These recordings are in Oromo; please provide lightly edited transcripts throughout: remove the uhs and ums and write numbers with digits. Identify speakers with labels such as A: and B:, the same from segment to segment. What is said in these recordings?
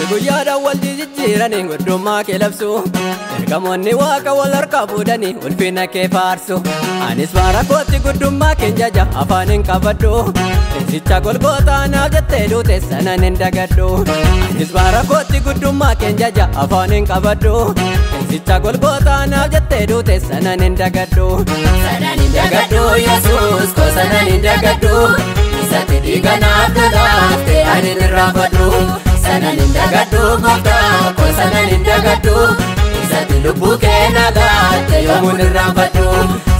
A: Guyyaadhaan wal jijjiiranii guddummaa kee labsu ergamoonni waaqa wal harkaa fuudhanii ulfina kee faarsu. Anis bara kootti guddummaa kee jaja afaaniin qabadhu Teessicha Golgootaa naaf jettee duute sanan hin dagadhu. Anis bara kootti guddummaa kee jaja afaaniin qabadhu Teessicha Golgootaa naaf jettee duute sanan hin dagadhu.
B: Sanan hin dagadhu Yesuus ko sanan hin dagadhu Isatti dhiiga naaf lolaaftee ani hin irraanfadhu. Sanan hin dagadhu Gooftaa ko sanan hin dagadhu Isatti lubbuu kee na laatte yoomuun irraanfadhu.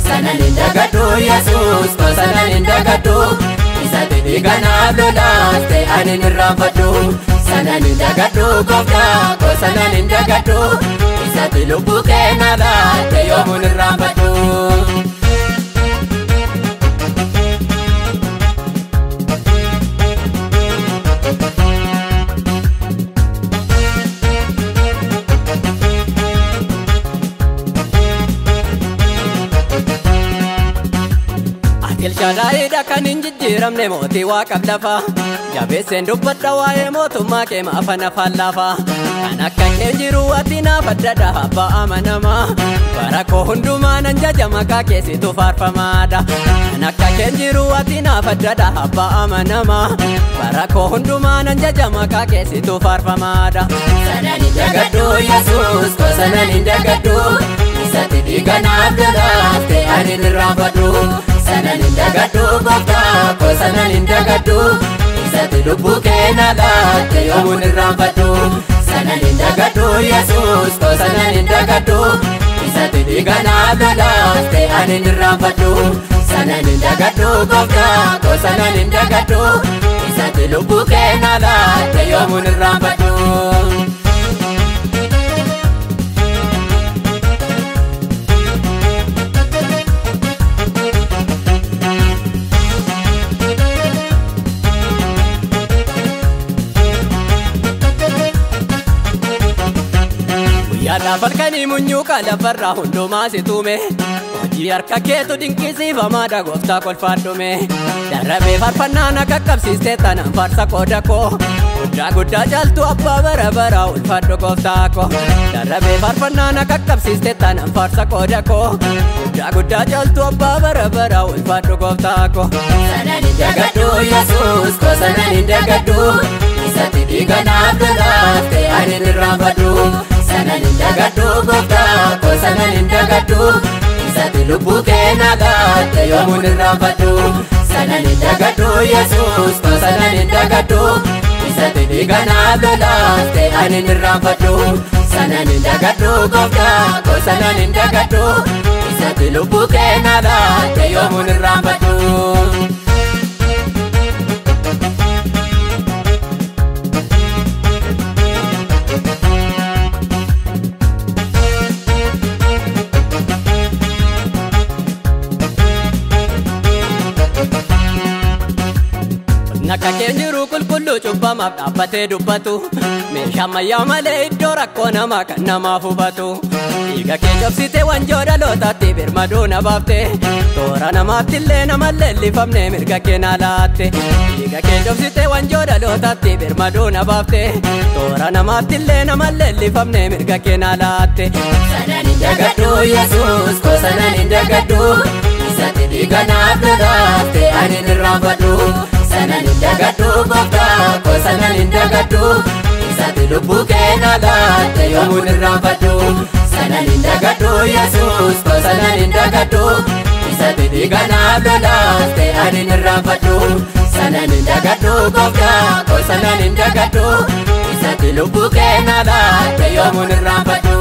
B: Sanan hin dagadhu Yesuus ko sanan hin dagadhu Isatti dhiiga naaf lolaaftee ani hin irraanfadhu. Sanan hin dagadhu Gooftaa ko sanan hin dagadhu Isatti lubbuu kee na laatte yoomuun irraanfadhu.
A: Shaadaayidha kan hin jijjiiramne mootii waaqaaf lafa jabeesseen dubbadha waa'ee mootummaa kee maafan afaan lafa. Kan akka kee jiru ati naaf addadha abbaa amanamaa bara koo hundumaa nan jaja maqaa keessitu faarfamaadha. Kan akka kee jiru ati naaf addadha abbaa amanamaa bara koo hundumaa nan jaja maqaa keessitu faarfamaadha.
B: Sanan hin dagadhu Yesuus ko sanan hin dagadhu Isatti dhiiga naaf lolaaftee ani hin irraanfadhu. Sanan hin dagadhu Gooftaa ko sanan hin dagadhu Isatti lubbuu kee na laatte yoomuun irraanfadhu. Sanan hin dagadhu Yesuus ko sanan hin dagadhu Isatti dhiiga naaf lolaaftee ani hin irraanfadhu. Sanan hin dagadhu Gooftaa ko sanan hin dagadhu Isatti lubbuu kee na laatte yoomuun irraanfadhu.
A: Yaada falkanii munyuuqa lafarraa hundumaa si tuume hojii harka keetu dinqisiifamaadha Gooftaa kolfaadhume. Darabee faarfannaan akka qabsiistee tanaan faarsa qooda koo guddaa guddaa caaltu abbaa bara baraa ulfaadhu Gooftaa koo. Darabee faarfannaan akka qabsiistee tanaan faarsa qooda koo guddaa guddaa caaltu abbaa bara baraa ulfaadhu Gooftaa koo.
B: Sanan hin dagadhu Yesuus ko sanan hin dagadhu Isatti dhiiga naaf lolaaftee ani hin irraanfadhu. Sanan hin dagadhu Gooftaa ko sanan hin dagadhu Isatti lubbuu kee na laatte yoomuun irraanfadhu. Sanan hin dagadhu Yesuus ko sanan hin dagadhu Isatti dhiiga naaf lolaaftee ani hin irraanfadhu. Sanan hin dagadhu Gooftaa ko sanan hin dagadhu Isatti lubbuu kee na laatte yoomuun irraanfadhu.
A: Akka kee jiru qulqulluu cubbamaaf dhaabbatee dubbatu meeshaa ammayyaa malee iddoo rakkoo namaa kan namaaf hubatu. Dhiiga kee cabsitee wanjoo dhalootaatti birmaduu na baafte toora namaatti illee nama leellifamne mirga kee na laatte. Dhiiga kee cabsitee wanjoo dhalootaatti birmaduu na baafte toora namaatti illee nama leellifamne mirga kee na laatte.
B: Sanan hin dagadhu Yesuus ko sanan hin dagadhu Isatti dhiiga naaf lolaaftee ani hin irraanfadhu. Sanan hin dagadhu Gooftaa ko sanan hin dagadhu Isatti lubbuu kee na laatte yoomuun irraanfadhu. Sanan hin dagadhu Yesuus ko sanan hin dagadhu Isatti dhiiga naaf lolaaftee ani hin irraanfadhu. Sanan hin dagadhu Gooftaa ko sanan hin dagadhu Isatti lubbuu kee na laatte yoomuun irraanfadhu.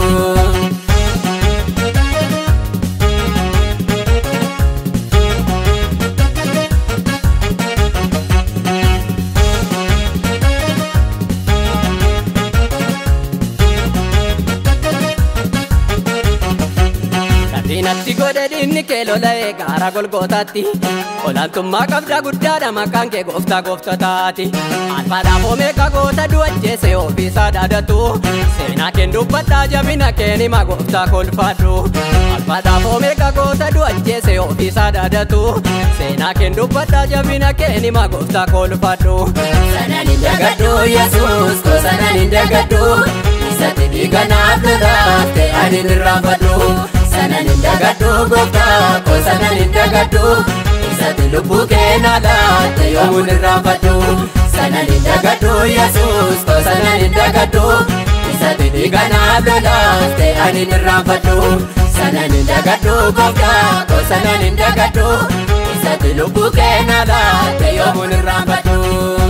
A: diinni kee lola'ee gaara golgootaatti olaantummaa qabda guddaadha maqaan kee gooftaa gooftotaati alfaadhaaf omeeqa goota du'acheesse ofiisaa dhaadatu seenaa keen dubbadhaa jabina keen hima gooftaa kolfadhu alfaadhaaf omeeqa goota du'acheesse ofiisaa dhaadatu seenaa keen dubbadhaa jabina keen hima gooftaa kolfadhu
B: sanan hin dagadhu Yesuus ko sanan hin dagadhu isatti dhiiga naaf lolaafte ani hin irraanfadhu sanan hin dagadhu gooftaa ko sanan hin dagadhu isatti lubbuu kee naa laatte yoomuu hin irraanfadhu sanan hin dagadhu Yesuus ko sanan hin dagadhu isatti dhiiga naaf lolaafte ani hin irraanfadhu sanan hin dagadhu gooftaa ko sanan hin dagadhu isatti lubbuu kee naa laatte yoomuu hin irraanfadhu